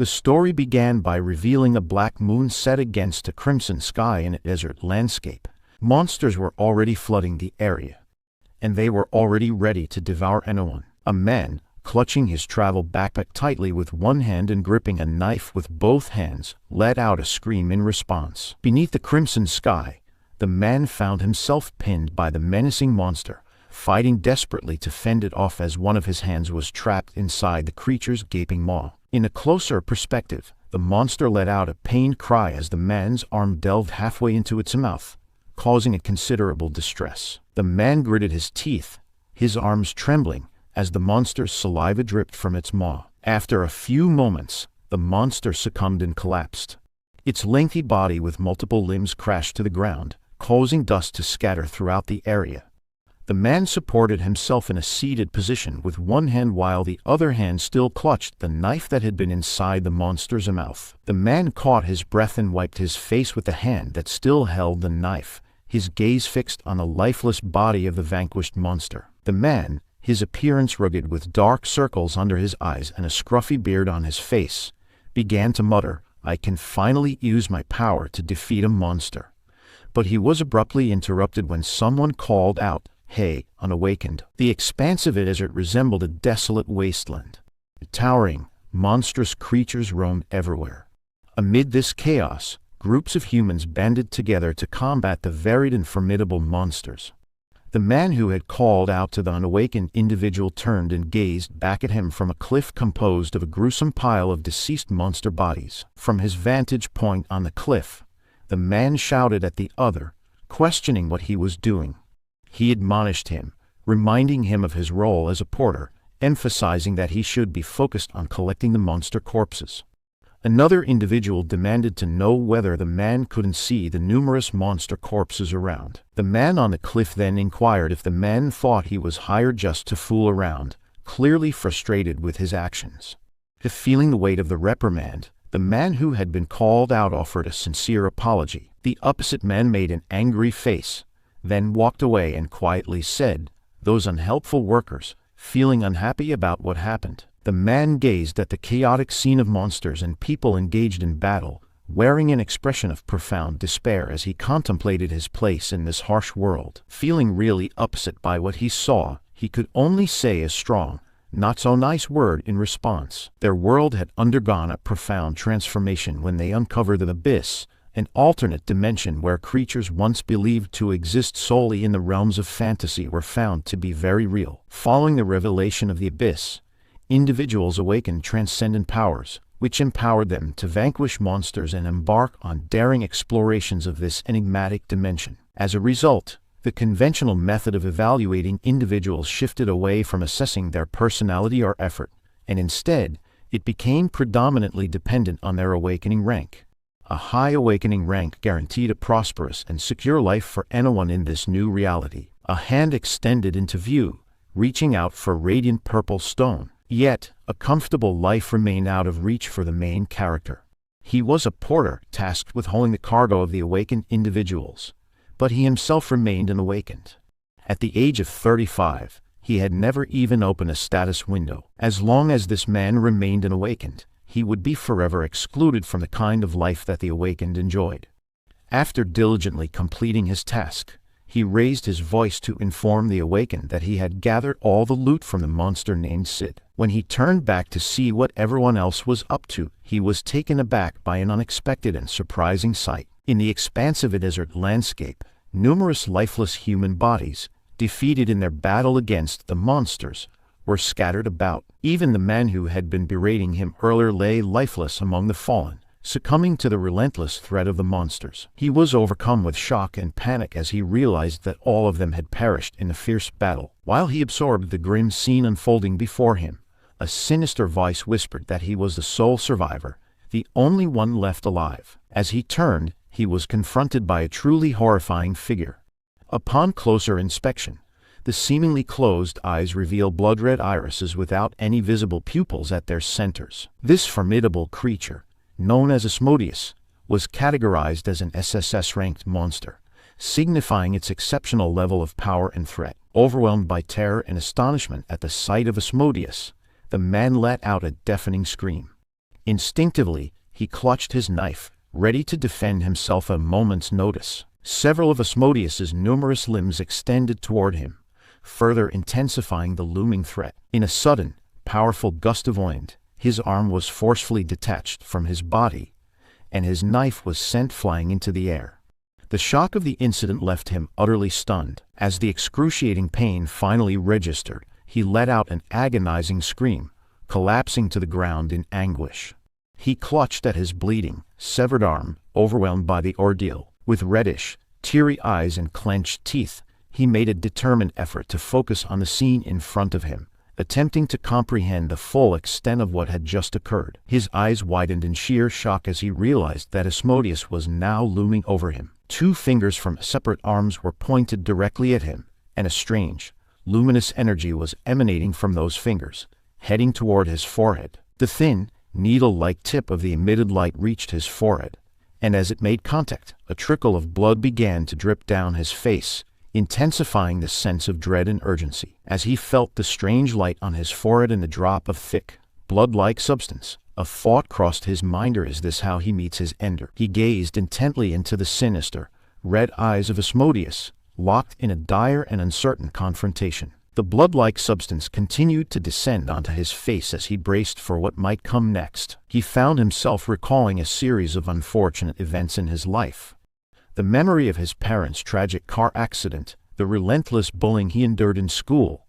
The story began by revealing a black moon set against a crimson sky in a desert landscape. Monsters were already flooding the area, and they were already ready to devour anyone. A man, clutching his travel backpack tightly with one hand and gripping a knife with both hands, let out a scream in response. Beneath the crimson sky, the man found himself pinned by the menacing monster, fighting desperately to fend it off as one of his hands was trapped inside the creature's gaping maw. In a closer perspective, the monster let out a pained cry as the man's arm delved halfway into its mouth, causing it considerable distress. The man gritted his teeth, his arms trembling, as the monster's saliva dripped from its maw. After a few moments, the monster succumbed and collapsed. Its lengthy body with multiple limbs crashed to the ground, causing dust to scatter throughout the area. The man supported himself in a seated position with one hand while the other hand still clutched the knife that had been inside the monster's mouth. The man caught his breath and wiped his face with the hand that still held the knife, his gaze fixed on the lifeless body of the vanquished monster. The man, his appearance rugged with dark circles under his eyes and a scruffy beard on his face, began to mutter, "I can finally use my power to defeat a monster." But he was abruptly interrupted when someone called out, "Hey, unawakened." The expanse of it desert resembled a desolate wasteland. Towering, monstrous creatures roamed everywhere. Amid this chaos, groups of humans banded together to combat the varied and formidable monsters. The man who had called out to the unawakened individual turned and gazed back at him from a cliff composed of a gruesome pile of deceased monster bodies. From his vantage point on the cliff, the man shouted at the other, questioning what he was doing. He admonished him, reminding him of his role as a porter, emphasizing that he should be focused on collecting the monster corpses. Another individual demanded to know whether the man couldn't see the numerous monster corpses around. The man on the cliff then inquired if the man thought he was hired just to fool around, clearly frustrated with his actions. Feeling the weight of the reprimand, the man who had been called out offered a sincere apology. The opposite man made an angry face, then walked away and quietly said, "Those unhelpful workers," feeling unhappy about what happened. The man gazed at the chaotic scene of monsters and people engaged in battle, wearing an expression of profound despair as he contemplated his place in this harsh world. Feeling really upset by what he saw, he could only say a strong, not so nice word in response. Their world had undergone a profound transformation when they uncovered the abyss, an alternate dimension where creatures once believed to exist solely in the realms of fantasy were found to be very real. Following the revelation of the abyss, individuals awakened transcendent powers, which empowered them to vanquish monsters and embark on daring explorations of this enigmatic dimension. As a result, the conventional method of evaluating individuals shifted away from assessing their personality or effort, and instead, it became predominantly dependent on their awakening rank. A high awakening rank guaranteed a prosperous and secure life for anyone in this new reality. A hand extended into view, reaching out for radiant purple stone. Yet, a comfortable life remained out of reach for the main character. He was a porter tasked with hauling the cargo of the awakened individuals, but he himself remained unawakened. At the age of 35, he had never even opened a status window. As long as this man remained unawakened, he would be forever excluded from the kind of life that the awakened enjoyed. After diligently completing his task, he raised his voice to inform the awakened that he had gathered all the loot from the monster named Sid. When he turned back to see what everyone else was up to, he was taken aback by an unexpected and surprising sight. In the expansive desert landscape, numerous lifeless human bodies, defeated in their battle against the monsters, were scattered about. Even the man who had been berating him earlier lay lifeless among the fallen, succumbing to the relentless threat of the monsters. He was overcome with shock and panic as he realized that all of them had perished in the fierce battle. While he absorbed the grim scene unfolding before him, a sinister voice whispered that he was the sole survivor, the only one left alive. As he turned, he was confronted by a truly horrifying figure. Upon closer inspection, the seemingly closed eyes reveal blood-red irises without any visible pupils at their centers. This formidable creature, known as Asmodeus, was categorized as an SSS-ranked monster, signifying its exceptional level of power and threat. Overwhelmed by terror and astonishment at the sight of Asmodeus, the man let out a deafening scream. Instinctively, he clutched his knife, ready to defend himself at a moment's notice. Several of Asmodeus's numerous limbs extended toward him, further intensifying the looming threat. In a sudden, powerful gust of wind, his arm was forcefully detached from his body, and his knife was sent flying into the air. The shock of the incident left him utterly stunned. As the excruciating pain finally registered, he let out an agonizing scream, collapsing to the ground in anguish. He clutched at his bleeding, severed arm, overwhelmed by the ordeal. With reddish, teary eyes and clenched teeth, he made a determined effort to focus on the scene in front of him, attempting to comprehend the full extent of what had just occurred. His eyes widened in sheer shock as he realized that Asmodeus was now looming over him. 2 fingers from separate arms were pointed directly at him, and a strange, luminous energy was emanating from those fingers, heading toward his forehead. The thin, needle-like tip of the emitted light reached his forehead, and as it made contact, a trickle of blood began to drip down his face, intensifying the sense of dread and urgency. As he felt the strange light on his forehead and the drop of thick, blood-like substance, a thought crossed his mind: or is this how he meets his ender? He gazed intently into the sinister, red eyes of Asmodeus, locked in a dire and uncertain confrontation. The blood-like substance continued to descend onto his face as he braced for what might come next. He found himself recalling a series of unfortunate events in his life. The memory of his parents' tragic car accident, the relentless bullying he endured in school,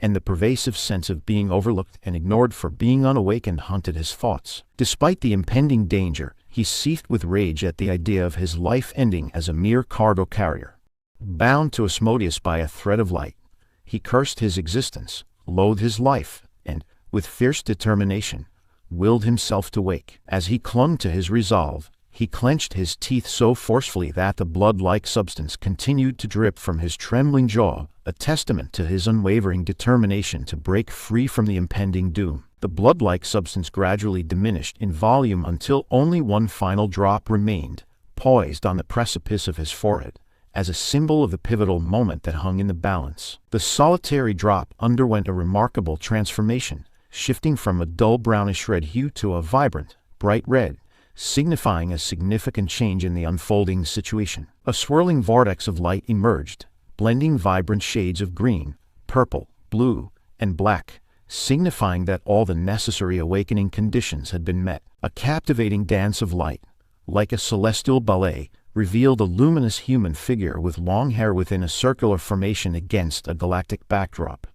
and the pervasive sense of being overlooked and ignored for being unawakened haunted his thoughts. Despite the impending danger, he seethed with rage at the idea of his life ending as a mere cargo carrier. Bound to Asmodeus by a thread of light, he cursed his existence, loathed his life, and, with fierce determination, willed himself to wake. As he clung to his resolve, he clenched his teeth so forcefully that the blood-like substance continued to drip from his trembling jaw, a testament to his unwavering determination to break free from the impending doom. The blood-like substance gradually diminished in volume until only one final drop remained, poised on the precipice of his forehead, as a symbol of the pivotal moment that hung in the balance. The solitary drop underwent a remarkable transformation, shifting from a dull brownish red hue to a vibrant, bright red, signifying a significant change in the unfolding situation. A swirling vortex of light emerged, blending vibrant shades of green, purple, blue, and black, signifying that all the necessary awakening conditions had been met. A captivating dance of light, like a celestial ballet, revealed a luminous human figure with long hair within a circular formation against a galactic backdrop.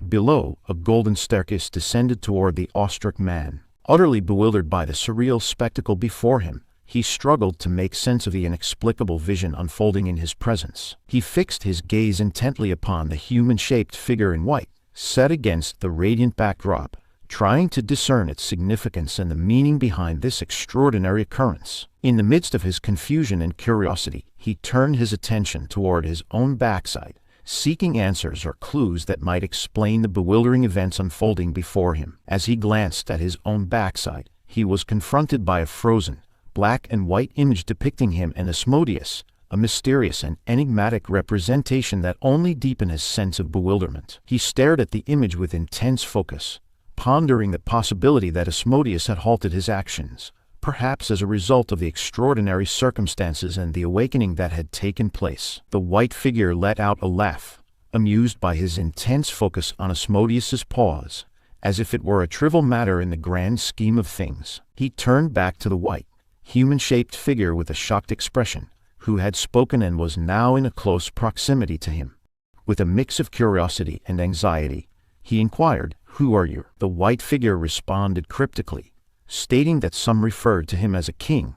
Below, a golden staircase descended toward the awestruck man. Utterly bewildered by the surreal spectacle before him, he struggled to make sense of the inexplicable vision unfolding in his presence. He fixed his gaze intently upon the human-shaped figure in white, set against the radiant backdrop, trying to discern its significance and the meaning behind this extraordinary occurrence. In the midst of his confusion and curiosity, he turned his attention toward his own backside, seeking answers or clues that might explain the bewildering events unfolding before him. As he glanced at his own backside, he was confronted by a frozen, black and white image depicting him and Asmodeus, a mysterious and enigmatic representation that only deepened his sense of bewilderment. He stared at the image with intense focus, pondering the possibility that Asmodeus had halted his actions, perhaps as a result of the extraordinary circumstances and the awakening that had taken place. The white figure let out a laugh, amused by his intense focus on Asmodeus's pause, as if it were a trivial matter in the grand scheme of things. He turned back to the white, human-shaped figure with a shocked expression, who had spoken and was now in a close proximity to him. With a mix of curiosity and anxiety, he inquired, "Who are you?" The white figure responded cryptically, stating that some referred to him as a king,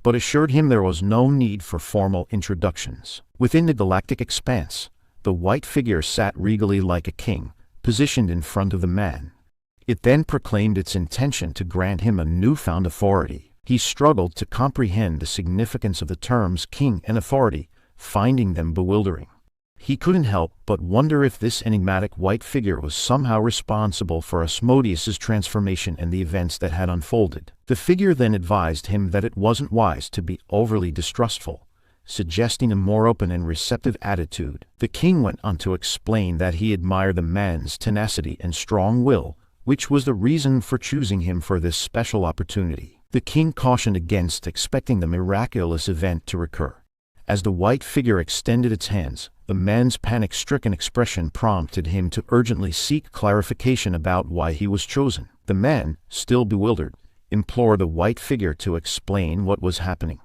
but assured him there was no need for formal introductions. Within the galactic expanse, the white figure sat regally like a king, positioned in front of the man. It then proclaimed its intention to grant him a newfound authority. He struggled to comprehend the significance of the terms king and authority, finding them bewildering. He couldn't help but wonder if this enigmatic white figure was somehow responsible for Asmodeus's transformation and the events that had unfolded. The figure then advised him that it wasn't wise to be overly distrustful, suggesting a more open and receptive attitude. The king went on to explain that he admired the man's tenacity and strong will, which was the reason for choosing him for this special opportunity. The king cautioned against expecting the miraculous event to recur. As the white figure extended its hands, the man's panic-stricken expression prompted him to urgently seek clarification about why he was chosen. The man, still bewildered, implored the white figure to explain what was happening.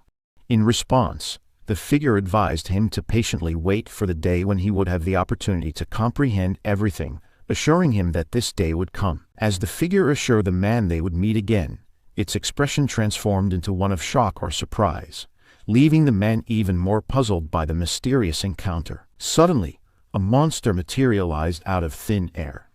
In response, the figure advised him to patiently wait for the day when he would have the opportunity to comprehend everything, assuring him that this day would come. As the figure assured the man they would meet again, its expression transformed into one of shock or surprise, leaving the man even more puzzled by the mysterious encounter. Suddenly, a monster materialized out of thin air.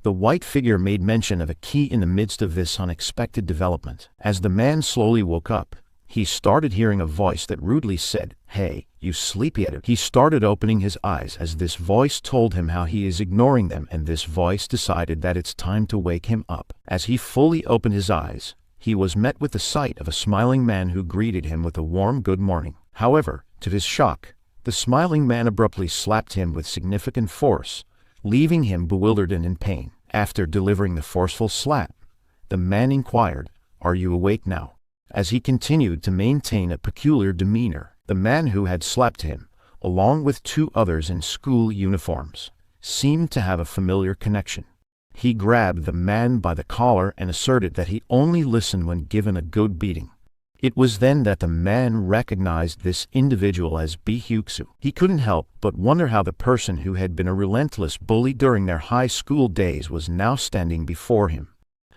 The white figure made mention of a key in the midst of this unexpected development. As the man slowly woke up, he started hearing a voice that rudely said, "Hey, you sleepyhead." He started opening his eyes as this voice told him how he is ignoring them, and this voice decided that it's time to wake him up. As he fully opened his eyes, he was met with the sight of a smiling man who greeted him with a warm good morning. However, to his shock, the smiling man abruptly slapped him with significant force, leaving him bewildered and in pain. After delivering the forceful slap, the man inquired, "Are you awake now?" As he continued to maintain a peculiar demeanor, the man who had slapped him, along with two others in school uniforms, seemed to have a familiar connection. He grabbed the man by the collar and asserted that he only listened when given a good beating. It was then that the man recognized this individual as Byuksu. He couldn't help but wonder how the person who had been a relentless bully during their high school days was now standing before him.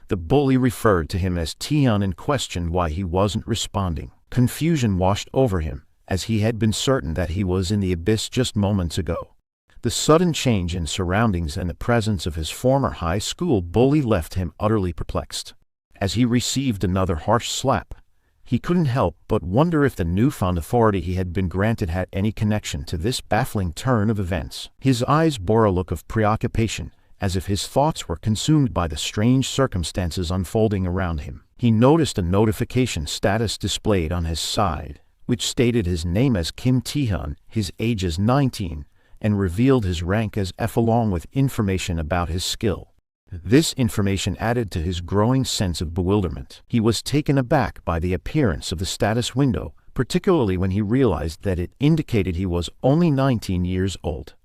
The bully referred to him as Tian and questioned why he wasn't responding. Confusion washed over him, as he had been certain that he was in the abyss just moments ago. The sudden change in surroundings and the presence of his former high school bully left him utterly perplexed. As he received another harsh slap, he couldn't help but wonder if the newfound authority he had been granted had any connection to this baffling turn of events. His eyes bore a look of preoccupation, as if his thoughts were consumed by the strange circumstances unfolding around him. He noticed a notification status displayed on his side, which stated his name as Kim Tae-hyun, his age as 19, and revealed his rank as F along with information about his skill. This information added to his growing sense of bewilderment. He was taken aback by the appearance of the status window, particularly when he realized that it indicated he was only 19 years old.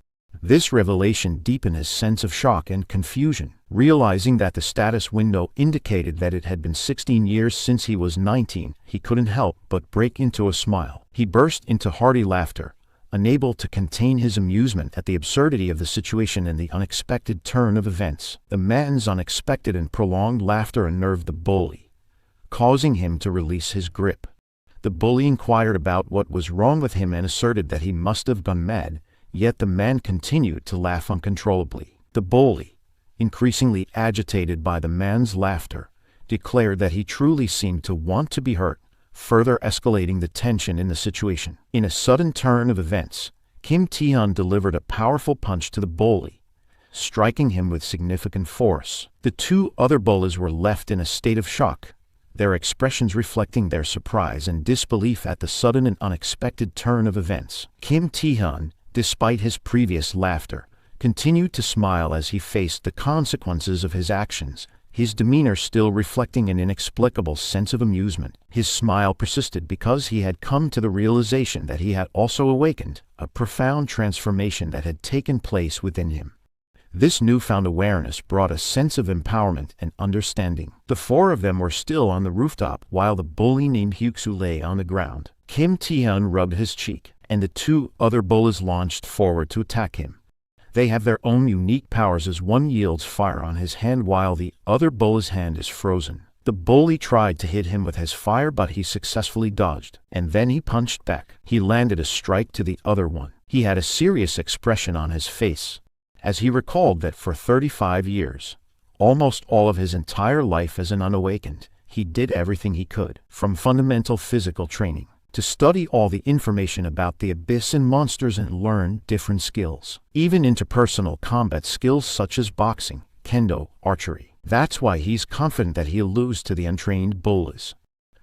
This revelation deepened his sense of shock and confusion. Realizing that the status window indicated that it had been 16 years since he was 19, he couldn't help but break into a smile. He burst into hearty laughter, unable to contain his amusement at the absurdity of the situation and the unexpected turn of events. The man's unexpected and prolonged laughter unnerved the bully, causing him to release his grip. The bully inquired about what was wrong with him and asserted that he must have gone mad, yet the man continued to laugh uncontrollably. The bully, increasingly agitated by the man's laughter, declared that he truly seemed to want to be hurt, further escalating the tension in the situation. In a sudden turn of events, Kim Tae-hyun delivered a powerful punch to the bully, striking him with significant force. The two other bullies were left in a state of shock, their expressions reflecting their surprise and disbelief at the sudden and unexpected turn of events. Kim Tae-hyun, despite his previous laughter, continued to smile as he faced the consequences of his actions, his demeanor still reflecting an inexplicable sense of amusement. His smile persisted because he had come to the realization that he had also awakened a profound transformation that had taken place within him. This newfound awareness brought a sense of empowerment and understanding. The four of them were still on the rooftop while the bully named Hyuksu lay on the ground. Kim Tae-hyun rubbed his cheek, and the two other bullies launched forward to attack him. They have their own unique powers as one yields fire on his hand while the other bully's hand is frozen. The bully tried to hit him with his fire but he successfully dodged, and then he punched back. He landed a strike to the other one. He had a serious expression on his face, as he recalled that for 35 years, almost all of his entire life as an unawakened, he did everything he could, from fundamental physical training to study all the information about the abyss and monsters and learn different skills, even interpersonal combat skills such as boxing, kendo, archery. That's why he's confident that he'll lose to the untrained bullies.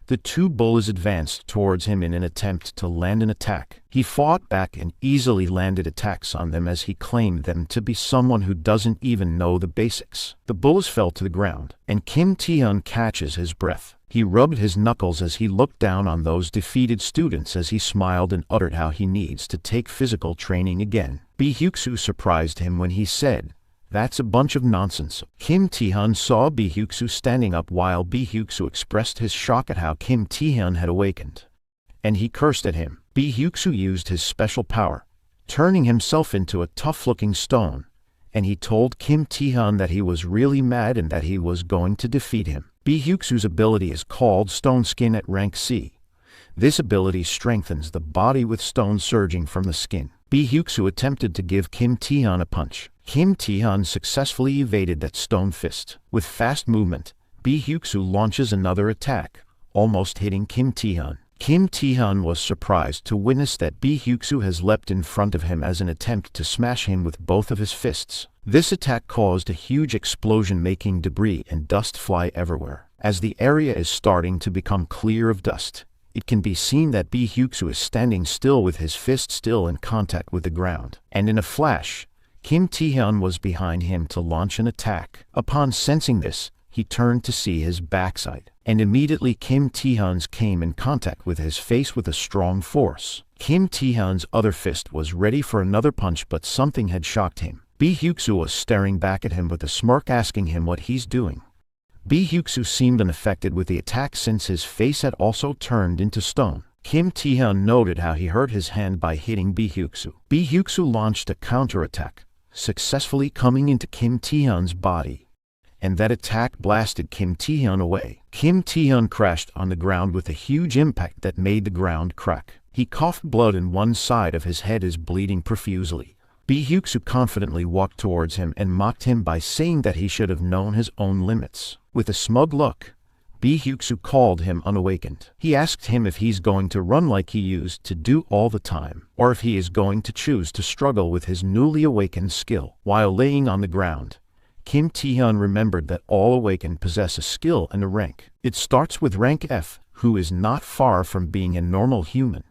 The two bullies advanced towards him in an attempt to land an attack. He fought back and easily landed attacks on them as he claimed them to be someone who doesn't even know the basics. The bullies fell to the ground, and Kim Tae-hyun catches his breath. He rubbed his knuckles as he looked down on those defeated students as he smiled and uttered how he needs to take physical training again. Bi Hyuk-soo surprised him when he said, "That's a bunch of nonsense." Kim Tae-hyun saw Bi Hyuk-soo standing up while Bi Hyuk-soo expressed his shock at how Kim Tae-hyun had awakened. And he cursed at him. Bi Hyuk-soo used his special power, turning himself into a tough-looking stone, and he told Kim Tae-hyun that he was really mad and that he was going to defeat him. Bi Hyuk-soo's ability is called Stone Skin at rank C. This ability strengthens the body with stones surging from the skin. Bi Hyuk-soo attempted to give Kim Tae-hyun a punch. Kim Tae-hyun successfully evaded that stone fist. With fast movement, Bi Hyuk-soo launches another attack, almost hitting Kim Tae-hyun. Kim Tae-hyun was surprised to witness that Bi Hyuk-soo has leapt in front of him as an attempt to smash him with both of his fists. This attack caused a huge explosion, making debris and dust fly everywhere. As the area is starting to become clear of dust, it can be seen that Bi Hyuk-soo is standing still with his fist still in contact with the ground. And in a flash, Kim Tae-hyun was behind him to launch an attack. Upon sensing this, he turned to see his backside, and immediately Kim Tae-hyun's came in contact with his face with a strong force. Kim Tae-hyun's other fist was ready for another punch, but something had shocked him. Bi Hyuk-soo was staring back at him with a smirk, asking him what he's doing. Bi Hyuk-soo seemed unaffected with the attack since his face had also turned into stone. Kim Tae-hyun noted how he hurt his hand by hitting Bi Hyuk-soo. Bi Hyuk-soo launched a counterattack, successfully coming into Kim Tae-hyun's body, and that attack blasted Kim Tae-hyun away. Kim Tae-hyun crashed on the ground with a huge impact that made the ground crack. He coughed blood and one side of his head is bleeding profusely. Bi Hyuk-soo confidently walked towards him and mocked him by saying that he should have known his own limits. With a smug look, Bi Hyuk-soo called him unawakened. He asked him if he's going to run like he used to do all the time, or if he is going to choose to struggle with his newly awakened skill. While laying on the ground, Kim Tae-hyun remembered that all awakened possess a skill and a rank. It starts with rank F, who is not far from being a normal human,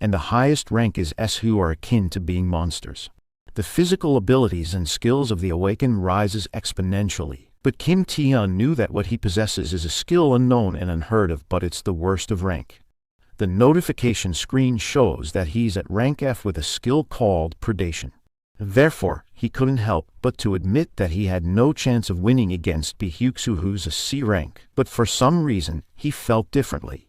and the highest rank is S, who are akin to being monsters. The physical abilities and skills of the awakened rises exponentially. But Kim Tae-hyun knew that what he possesses is a skill unknown and unheard of, but it's the worst of rank. The notification screen shows that he's at rank F with a skill called predation. Therefore, he couldn't help but to admit that he had no chance of winning against Bi Hyuk-soo, who's a C rank. But for some reason, he felt differently.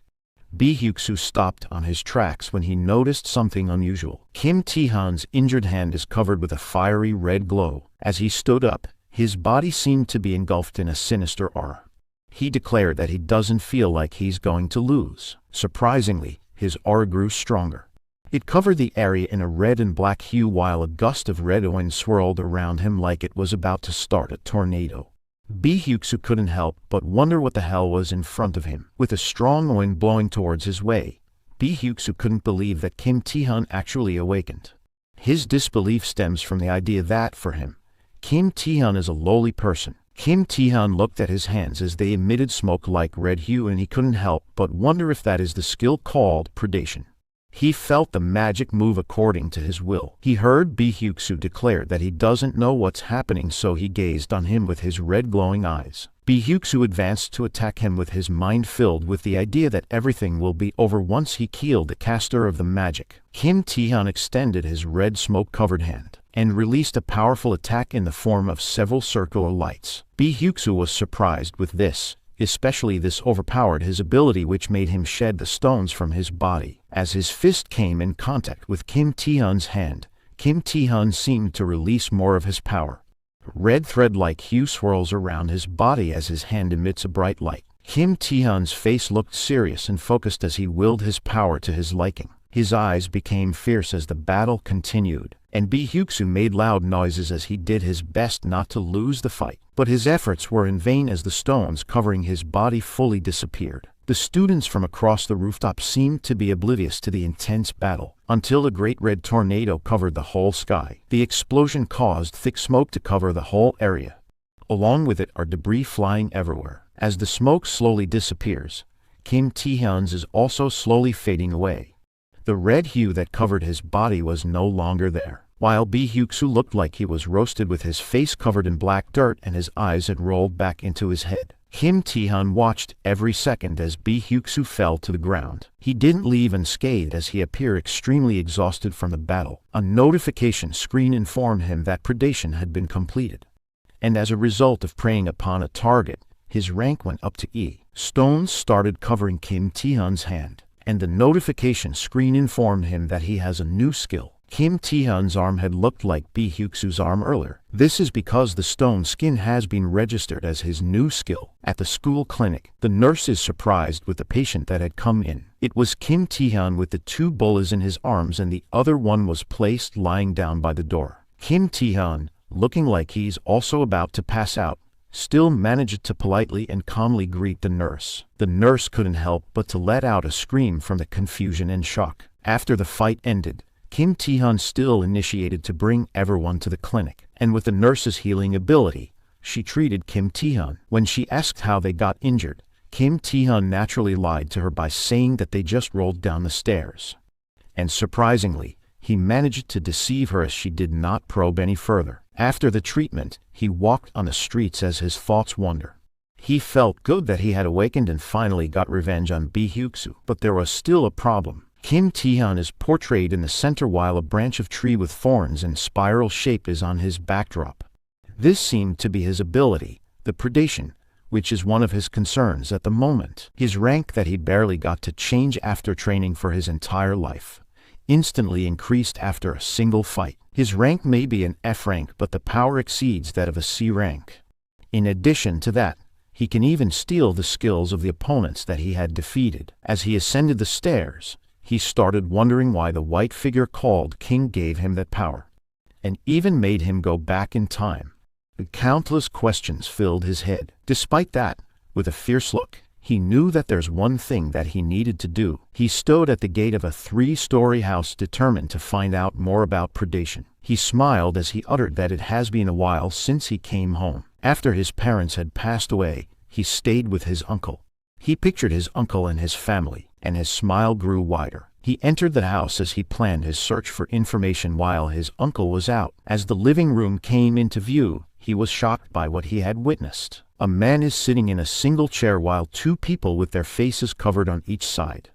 Bi Hyuk-soo stopped on his tracks when he noticed something unusual. Kim Tae-hyun's injured hand is covered with a fiery red glow. As he stood up, his body seemed to be engulfed in a sinister aura. He declared that he doesn't feel like he's going to lose. Surprisingly, his aura grew stronger. It covered the area in a red and black hue while a gust of red wind swirled around him like it was about to start a tornado. Bi Hyuk-soo couldn't help but wonder what the hell was in front of him. With a strong wind blowing towards his way, Bi Hyuk-soo couldn't believe that Kim Tae-hyun actually awakened. His disbelief stems from the idea that, for him, Kim Tae-hyun is a lowly person. Kim Tae-hyun looked at his hands as they emitted smoke like red hue, and he couldn't help but wonder if that is the skill called predation. He felt the magic move according to his will. He heard Bi Hyuk-soo declare that he doesn't know what's happening, so he gazed on him with his red glowing eyes. Bi Hyuk-soo advanced to attack him with his mind filled with the idea that everything will be over once he killed the caster of the magic. Kim Tae-hyun extended his red smoke-covered hand and released a powerful attack in the form of several circular lights. Bi Hyuk-soo was surprised with this. Especially this overpowered his ability, which made him shed the stones from his body. As his fist came in contact with Kim Tae-hyun's hand, Kim Tae-hyun seemed to release more of his power. Red thread-like hue swirls around his body as his hand emits a bright light. Kim Tae-hyun's face looked serious and focused as he willed his power to his liking. His eyes became fierce as the battle continued, and Bi Hyuk-soo made loud noises as he did his best not to lose the fight. But his efforts were in vain as the stones covering his body fully disappeared. The students from across the rooftop seemed to be oblivious to the intense battle, until a great red tornado covered the whole sky. The explosion caused thick smoke to cover the whole area. Along with it are debris flying everywhere. As the smoke slowly disappears, Kim Tae-hyun's is also slowly fading away. The red hue that covered his body was no longer there, while Bae Hyuk-soo looked like he was roasted with his face covered in black dirt and his eyes had rolled back into his head. Kim Tae-hyun watched every second as Bae Hyuk-soo fell to the ground. He didn't leave unscathed as he appeared extremely exhausted from the battle. A notification screen informed him that predation had been completed. And as a result of preying upon a target, his rank went up to E. Stones started covering Kim Tae-hyun's hand, and the notification screen informed him that he has a new skill. Kim Tae-hyun's arm had looked like Bae Hyuk-soo's arm earlier. This is because the stone skin has been registered as his new skill. At the school clinic, the nurse is surprised with the patient that had come in. It was Kim Tae-hyun with the 2 bullets in his arms and the other one was placed lying down by the door. Kim Tae-hyun, looking like he's also about to pass out, still managed to politely and calmly greet the nurse. The nurse couldn't help but to let out a scream from the confusion and shock. After the fight ended, Kim Tae-hyun still initiated to bring everyone to the clinic, and with the nurse's healing ability, she treated Kim Tae-hyun. When she asked how they got injured, Kim Tae-hyun naturally lied to her by saying that they just rolled down the stairs. And surprisingly, he managed to deceive her as she did not probe any further. After the treatment, he walked on the streets as his thoughts wander. He felt good that he had awakened and finally got revenge on Bae Hyuk-soo, but there was still a problem. Kim Tae-hyun is portrayed in the center while a branch of tree with thorns and spiral shape is on his backdrop. This seemed to be his ability, the predation, which is one of his concerns at the moment. His rank that he barely got to change after training for his entire life instantly increased after a single fight. His rank may be an F rank, but the power exceeds that of a C rank. In addition to that, he can even steal the skills of the opponents that he had defeated. As he ascended the stairs, he started wondering why the white figure called King gave him that power, and even made him go back in time. The countless questions filled his head. Despite that, with a fierce look, he knew that there's one thing that he needed to do. He stood at the gate of a 3-story house determined to find out more about predation. He smiled as he uttered that it has been a while since he came home. After his parents had passed away, he stayed with his uncle. He pictured his uncle and his family, and his smile grew wider. He entered the house as he planned his search for information while his uncle was out. As the living room came into view, he was shocked by what he had witnessed. A man is sitting in a single chair while 2 people with their faces covered on each side,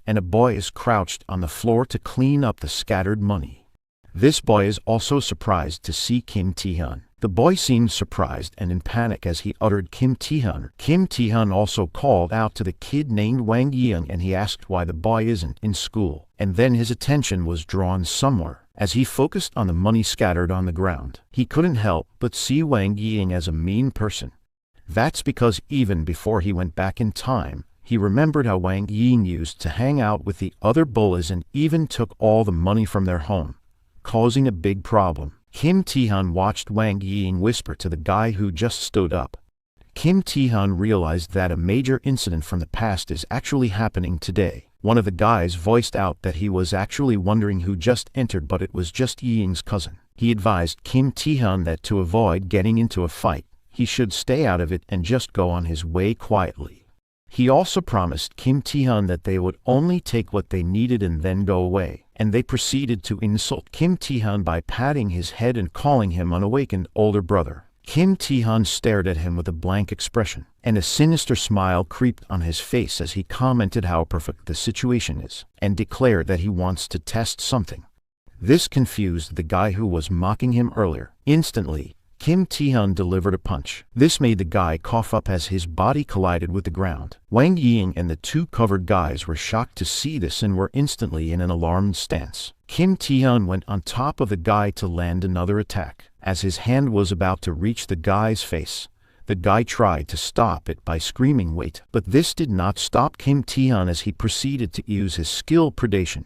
and a boy is crouched on the floor to clean up the scattered money. This boy is also surprised to see Kim Tae-hyun. The boy seemed surprised and in panic as he uttered Kim Tae-hyun. Kim Tae-hyun also called out to the kid named Wang Yeung and he asked why the boy isn't in school. And then his attention was drawn somewhere. As he focused on the money scattered on the ground, he couldn't help but see Wang Yeung as a mean person. That's because even before he went back in time, he remembered how Wang Yeung used to hang out with the other bullies and even took all the money from their home, causing a big problem. Kim Tae-hyun watched Wang Yeung whisper to the guy who just stood up. Kim Tae-hyun realized that a major incident from the past is actually happening today. One of the guys voiced out that he was actually wondering who just entered, but it was just Yeung's cousin. He advised Kim Tae-hyun that to avoid getting into a fight, he should stay out of it and just go on his way quietly. He also promised Kim Tae-hyun that they would only take what they needed and then go away, and they proceeded to insult Kim Tae-hyun by patting his head and calling him an awakened older brother. Kim Tae-hyun stared at him with a blank expression, and a sinister smile creeped on his face as he commented how perfect the situation is, and declared that he wants to test something. This confused the guy who was mocking him earlier. Instantly, Kim Tae-hyun delivered a punch. This made the guy cough up as his body collided with the ground. Wang Yeung and the 2 covered guys were shocked to see this and were instantly in an alarmed stance. Kim Tae-hyun went on top of the guy to land another attack. As his hand was about to reach the guy's face, the guy tried to stop it by screaming "wait," but this did not stop Kim Tae-hyun as he proceeded to use his skill predation.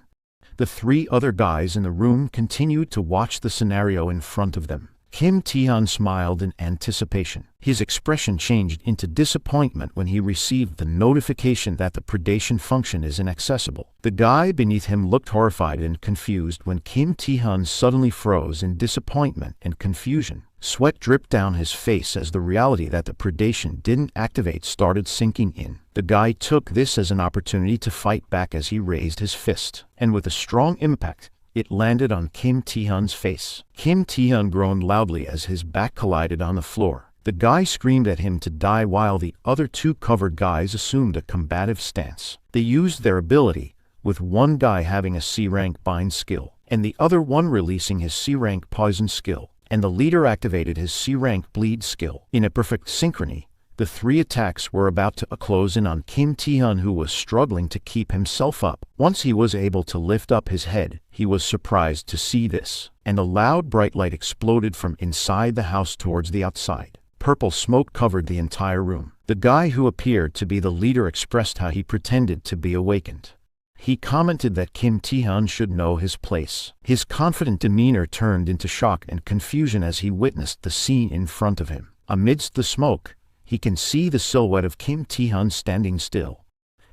The 3 other guys in the room continued to watch the scenario in front of them. Kim Tae-hyun smiled in anticipation. His expression changed into disappointment when he received the notification that the predation function is inaccessible. The guy beneath him looked horrified and confused when Kim Tae-hyun suddenly froze in disappointment and confusion. Sweat dripped down his face as the reality that the predation didn't activate started sinking in. The guy took this as an opportunity to fight back as he raised his fist, and with a strong impact, it landed on Kim Tae-hyun's face. Kim Tae-hyun groaned loudly as his back collided on the floor. The guy screamed at him to die while the other two covered guys assumed a combative stance. They used their ability, with one guy having a C-rank bind skill, and the other one releasing his C-rank poison skill, and the leader activated his C-rank bleed skill. In a perfect synchrony, the three attacks were about to close in on Kim Tae-hyun, who was struggling to keep himself up. Once he was able to lift up his head, he was surprised to see this, and a loud bright light exploded from inside the house towards the outside. Purple smoke covered the entire room. The guy who appeared to be the leader expressed how he pretended to be awakened. He commented that Kim Tae-hyun should know his place. His confident demeanor turned into shock and confusion as he witnessed the scene in front of him. Amidst the smoke, he can see the silhouette of Kim Tae-hyun standing still,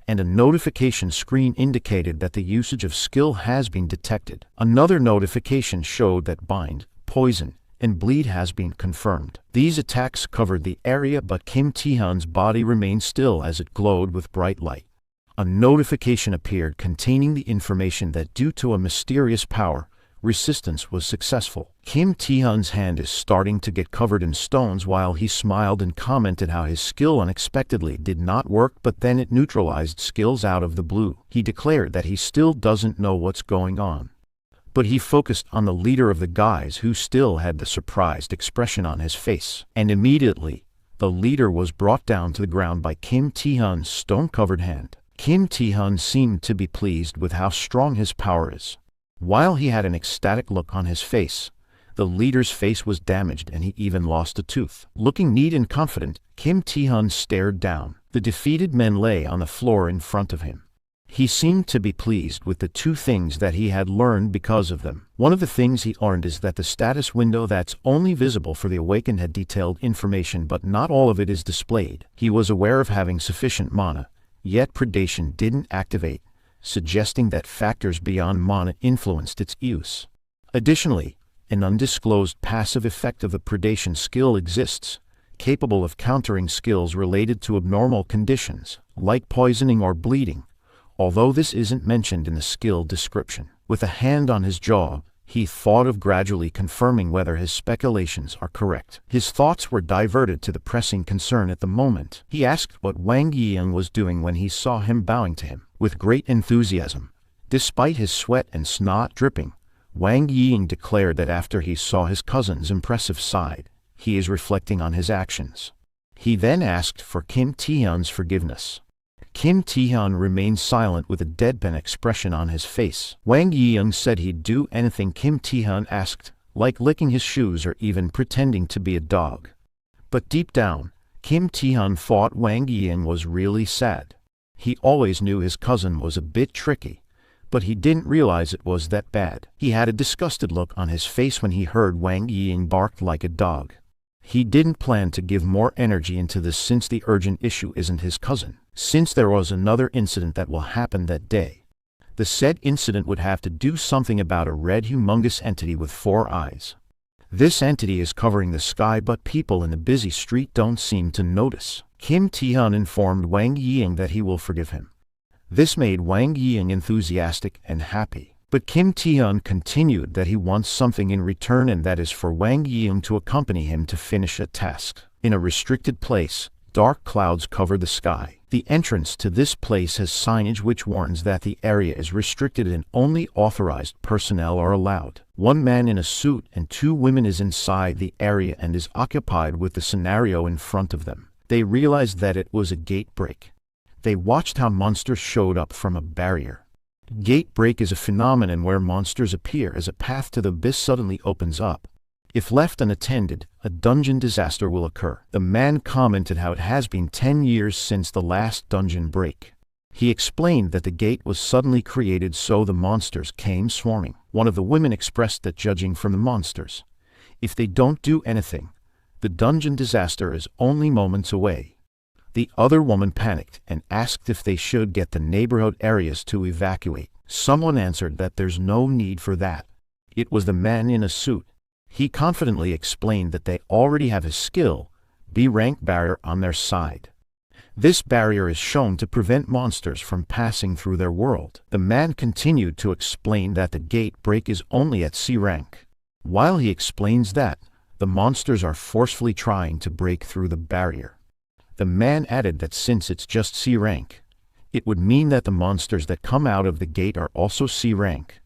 and a notification screen indicated that the usage of skill has been detected. Another notification showed that bind, poison, and bleed has been confirmed. These attacks covered the area, but Kim Tae-hyun's body remained still as it glowed with bright light. A notification appeared containing the information that due to a mysterious power, resistance was successful. Kim Tae-hyun's hand is starting to get covered in stones while he smiled and commented how his skill unexpectedly did not work, but then it neutralized skills out of the blue. He declared that he still doesn't know what's going on, but he focused on the leader of the guys, who still had the surprised expression on his face. And immediately, the leader was brought down to the ground by Kim Tae-hyun's stone-covered hand. Kim Tae-hyun seemed to be pleased with how strong his power is. While he had an ecstatic look on his face, the leader's face was damaged and he even lost a tooth. Looking neat and confident, Kim Tae-hyun stared down. The defeated men lay on the floor in front of him. He seemed to be pleased with the two things that he had learned because of them. One of the things he learned is that the status window that's only visible for the awakened had detailed information, but not all of it is displayed. He was aware of having sufficient mana, yet predation didn't activate, suggesting that factors beyond mana influenced its use. Additionally, an undisclosed passive effect of the predation skill exists, capable of countering skills related to abnormal conditions, like poisoning or bleeding, although this isn't mentioned in the skill description. With a hand on his jaw, he thought of gradually confirming whether his speculations are correct. His thoughts were diverted to the pressing concern at the moment. He asked what Wang Yiying was doing when he saw him bowing to him. With great enthusiasm, despite his sweat and snot dripping, Wang Yiying declared that after he saw his cousin's impressive side, he is reflecting on his actions. He then asked for Kim Tae-hyun's forgiveness. Kim Tae-hyun remained silent with a deadpan expression on his face. Wang Yiying said he'd do anything Kim Tae-hyun asked, like licking his shoes or even pretending to be a dog. But deep down, Kim Tae-hyun thought Wang Yiying was really sad. He always knew his cousin was a bit tricky, but he didn't realize it was that bad. He had a disgusted look on his face when he heard Wang Yiying bark like a dog. He didn't plan to give more energy into this since the urgent issue isn't his cousin. Since there was another incident that will happen that day, the said incident would have to do something about a red humongous entity with 4 eyes. This entity is covering the sky, but people in the busy street don't seem to notice. Kim Tae-hyun informed Wang Yiying that he will forgive him. This made Wang Yiying enthusiastic and happy. But Kim Tae-hyun continued that he wants something in return, and that is for Wang Yiying to accompany him to finish a task. In a restricted place, dark clouds cover the sky. The entrance to this place has signage which warns that the area is restricted and only authorized personnel are allowed. One man in a suit and 2 women is inside the area and is occupied with the scenario in front of them. They realized that it was a gate break. They watched how monsters showed up from a barrier. Gate break is a phenomenon where monsters appear as a path to the abyss suddenly opens up. If left unattended, a dungeon disaster will occur. The man commented how it has been 10 years since the last dungeon break. He explained that the gate was suddenly created so the monsters came swarming. One of the women expressed that judging from the monsters, if they don't do anything, the dungeon disaster is only moments away. The other woman panicked and asked if they should get the neighborhood areas to evacuate. Someone answered that there's no need for that. It was the man in a suit. He confidently explained that they already have his skill, B rank barrier on their side. This barrier is shown to prevent monsters from passing through their world. The man continued to explain that the gate break is only at C rank. While he explains that, the monsters are forcefully trying to break through the barrier. The man added that since it's just C rank, it would mean that the monsters that come out of the gate are also C rank,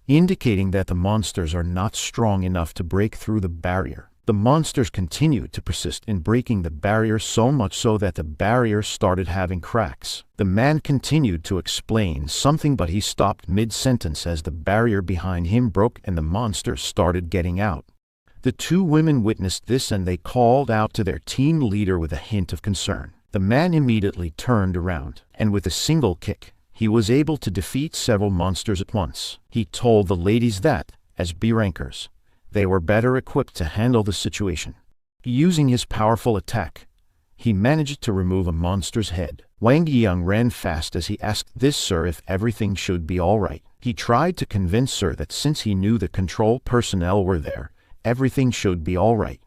indicating that the monsters are not strong enough to break through the barrier. The monsters continued to persist in breaking the barrier so much so that the barrier started having cracks. The man continued to explain something, but he stopped mid-sentence as the barrier behind him broke and the monsters started getting out. The two women witnessed this and they called out to their team leader with a hint of concern. The man immediately turned around, and with a single kick, he was able to defeat several monsters at once. He told the ladies that, as B rankers, they were better equipped to handle the situation. Using his powerful attack, he managed to remove a monster's head. Wang Yiyang ran fast as he asked this sir if everything should be alright. He tried to convince sir that since he knew the control personnel were there, everything should be alright.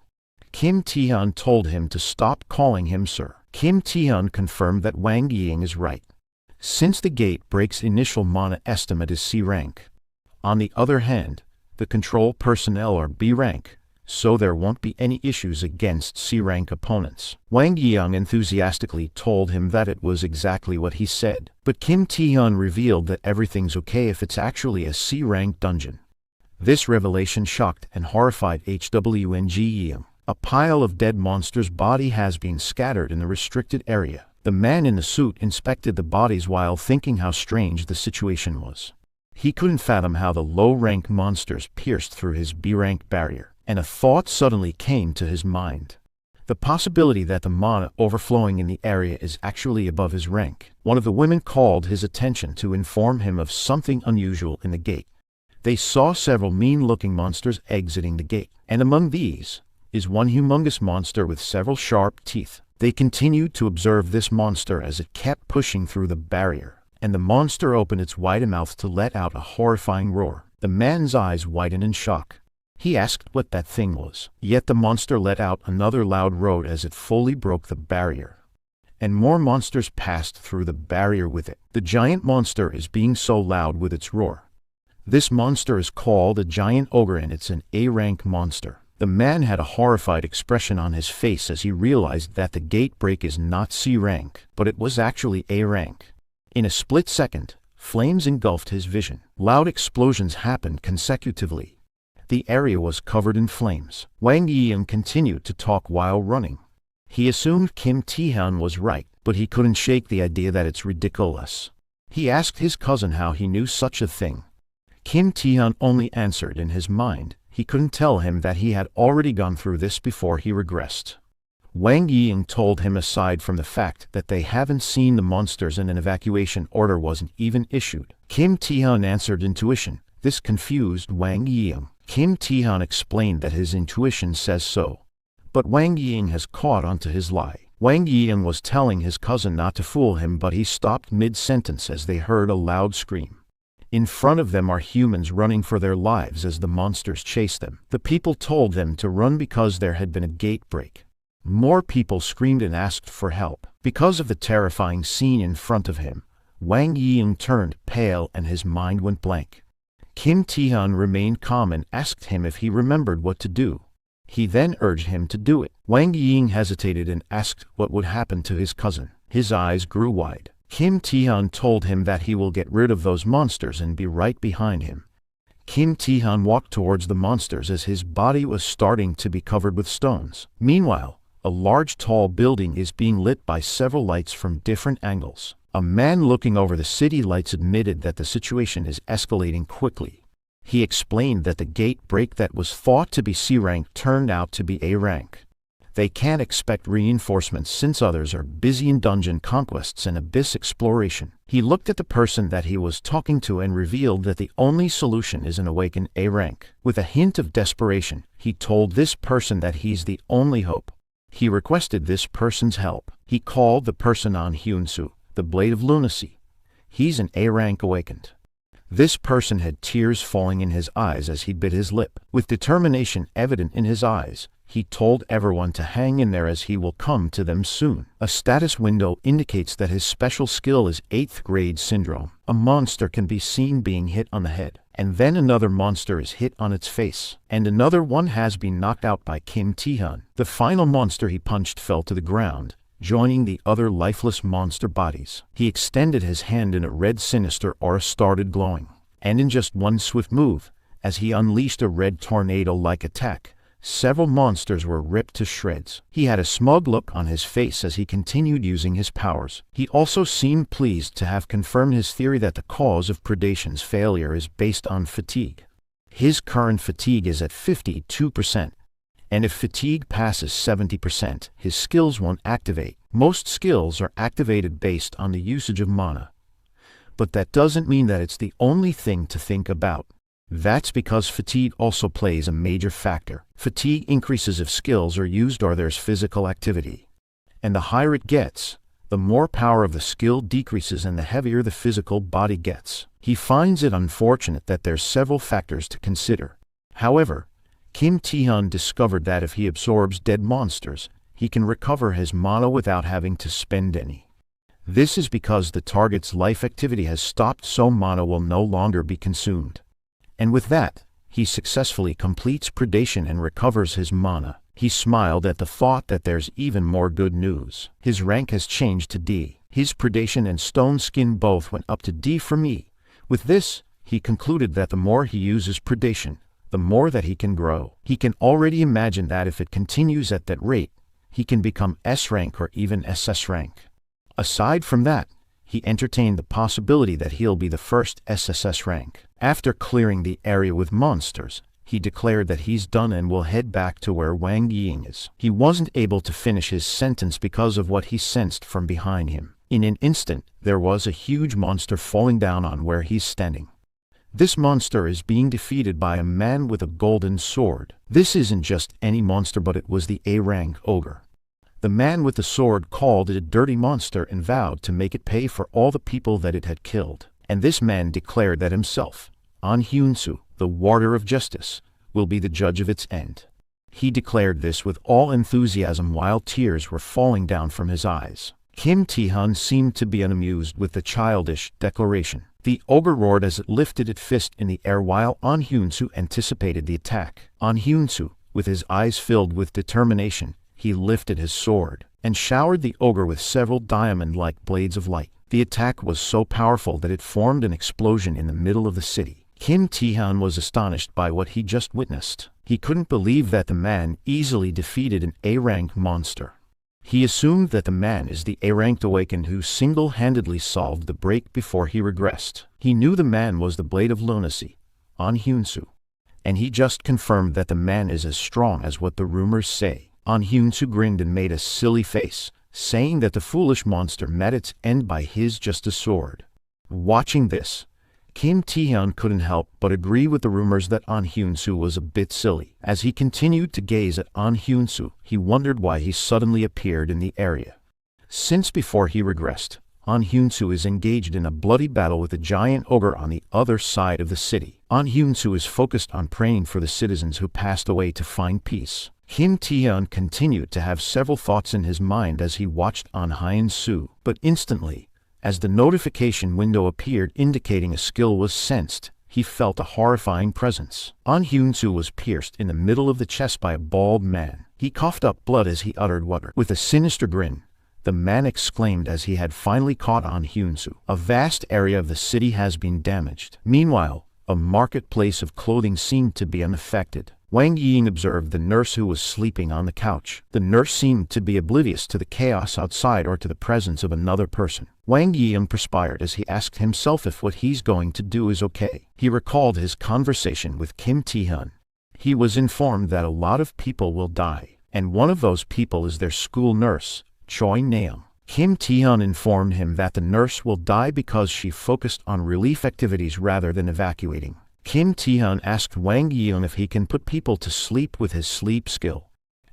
Kim Taehyun told him to stop calling him sir. Kim Taehyun confirmed that Wang Yiyang is right, since the gate break's initial mana estimate is C rank. On the other hand, the control personnel are B rank, so there won't be any issues against C rank opponents. Wang Yiyang enthusiastically told him that it was exactly what he said, but Kim Taehyun revealed that everything's okay if it's actually a C rank dungeon. This revelation shocked and horrified Wang Yiyang. A pile of dead monsters' body has been scattered in the restricted area. The man in the suit inspected the bodies while thinking how strange the situation was. He couldn't fathom how the low-rank monsters pierced through his B-rank barrier, and a thought suddenly came to his mind. The possibility that the mana overflowing in the area is actually above his rank. One of the women called his attention to inform him of something unusual in the gate. They saw several mean-looking monsters exiting the gate, and among these is one humongous monster with several sharp teeth. They continued to observe this monster as it kept pushing through the barrier, and the monster opened its wide mouth to let out a horrifying roar. The man's eyes widened in shock. He asked what that thing was. Yet the monster let out another loud roar as it fully broke the barrier, and more monsters passed through the barrier with it. The giant monster is being so loud with its roar. This monster is called a giant ogre and it's an A-rank monster. The man had a horrified expression on his face as he realized that the gate break is not C rank, but it was actually A rank. In a split second, flames engulfed his vision. Loud explosions happened consecutively. The area was covered in flames. Wang Yiyang continued to talk while running. He assumed Kim Taehyun was right, but he couldn't shake the idea that it's ridiculous. He asked his cousin how he knew such a thing. Kim Taehyun only answered in his mind. He couldn't tell him that he had already gone through this before he regressed. Wang Yiyang told him aside from the fact that they haven't seen the monsters and an evacuation order wasn't even issued. Kim Taehyun answered intuition. This confused Wang Yiyang. Kim Taehyun explained that his intuition says so, but Wang Yiyang has caught onto his lie. Wang Yiyang was telling his cousin not to fool him, but he stopped mid-sentence as they heard a loud scream. In front of them are humans running for their lives as the monsters chase them. The people told them to run because there had been a gate break. More people screamed and asked for help. Because of the terrifying scene in front of him, Wang Yiyang turned pale and his mind went blank. Kim Taehyun remained calm and asked him if he remembered what to do. He then urged him to do it. Wang Yiyang hesitated and asked what would happen to his cousin. His eyes grew wide. Kim Taehyun told him that he will get rid of those monsters and be right behind him. Kim Taehyun walked towards the monsters as his body was starting to be covered with stones. Meanwhile, a large tall building is being lit by several lights from different angles. A man looking over the city lights admitted that the situation is escalating quickly. He explained that the gate break that was thought to be C rank turned out to be A rank. They can't expect reinforcements since others are busy in dungeon conquests and abyss exploration. He looked at the person that he was talking to and revealed that the only solution is an awakened A rank. With a hint of desperation, he told this person that he's the only hope. He requested this person's help. He called the person on Hyunsu, the Blade of Lunacy. He's an A rank awakened. This person had tears falling in his eyes as he bit his lip. With determination evident in his eyes, he told everyone to hang in there as he will come to them soon. A status window indicates that his special skill is 8th grade syndrome. A monster can be seen being hit on the head, and then another monster is hit on its face, and another one has been knocked out by Kim Tae-hyun. The final monster he punched fell to the ground, joining the other lifeless monster bodies. He extended his hand and a red sinister aura started glowing, and in just one swift move, as he unleashed a red tornado-like attack, several monsters were ripped to shreds. He had a smug look on his face as he continued using his powers. He also seemed pleased to have confirmed his theory that the cause of Predation's failure is based on fatigue. His current fatigue is at 52%, and if fatigue passes 70%, his skills won't activate. Most skills are activated based on the usage of mana, but that doesn't mean that it's the only thing to think about. That's because fatigue also plays a major factor. Fatigue increases if skills are used or there's physical activity. And the higher it gets, the more power of the skill decreases and the heavier the physical body gets. He finds it unfortunate that there's several factors to consider. However, Kim Tae-hyun discovered that if he absorbs dead monsters, he can recover his mana without having to spend any. This is because the target's life activity has stopped, so mana will no longer be consumed. And with that, he successfully completes Predation and recovers his mana. He smiled at the thought that there's even more good news. His rank has changed to D. His Predation and Stone Skin both went up to D from E. With this, he concluded that the more he uses Predation, the more that he can grow. He can already imagine that if it continues at that rate, he can become S rank or even SS rank. Aside from that, he entertained the possibility that he'll be the first SSS rank. After clearing the area with monsters, he declared that he's done and will head back to where Wang Ying is. He wasn't able to finish his sentence because of what he sensed from behind him. In an instant, there was a huge monster falling down on where he's standing. This monster is being defeated by a man with a golden sword. This isn't just any monster, but it was the A-rank ogre. The man with the sword called it a dirty monster and vowed to make it pay for all the people that it had killed. And this man declared that himself, An Hyun-soo, the warder of justice, will be the judge of its end. He declared this with all enthusiasm while tears were falling down from his eyes. Kim Tae-hyun seemed to be unamused with the childish declaration. The ogre roared as it lifted its fist in the air while An Hyun-soo anticipated the attack. An Hyun-soo, with his eyes filled with determination, he lifted his sword and showered the ogre with several diamond-like blades of light. The attack was so powerful that it formed an explosion in the middle of the city. Kim Tae-hyun was astonished by what he just witnessed. He couldn't believe that the man easily defeated an A-rank monster. He assumed that the man is the A-ranked awakened who single-handedly solved the break before he regressed. He knew the man was the Blade of Lunacy, An Hyun-soo, and he just confirmed that the man is as strong as what the rumors say. An Hyun-soo grinned and made a silly face, saying that the foolish monster met its end by his just a sword. Watching this, Kim Tae-hyun couldn't help but agree with the rumors that An Hyun-soo was a bit silly. As he continued to gaze at An Hyun-soo, he wondered why he suddenly appeared in the area. Since before he regressed, An Hyun-soo is engaged in a bloody battle with a giant ogre on the other side of the city. An Hyun-soo is focused on praying for the citizens who passed away to find peace. Kim Tae-hyun continued to have several thoughts in his mind as he watched An Hyun-soo, but instantly, as the notification window appeared indicating a skill was sensed, he felt a horrifying presence. An Hyun-soo was pierced in the middle of the chest by a bald man. He coughed up blood as he uttered "Water." With a sinister grin, the man exclaimed as he had finally caught An Hyun-soo. A vast area of the city has been damaged. Meanwhile, a marketplace of clothing seemed to be unaffected. Wang Ying observed the nurse who was sleeping on the couch. The nurse seemed to be oblivious to the chaos outside or to the presence of another person. Wang Ying perspired as he asked himself if what he's going to do is okay. He recalled his conversation with Kim Tae-hyun. He was informed that a lot of people will die, and one of those people is their school nurse, Choi Naeum. Kim Tae-hyun informed him that the nurse will die because she focused on relief activities rather than evacuating. Kim Tae-hyun asked Wang Ying if he can put people to sleep with his sleep skill,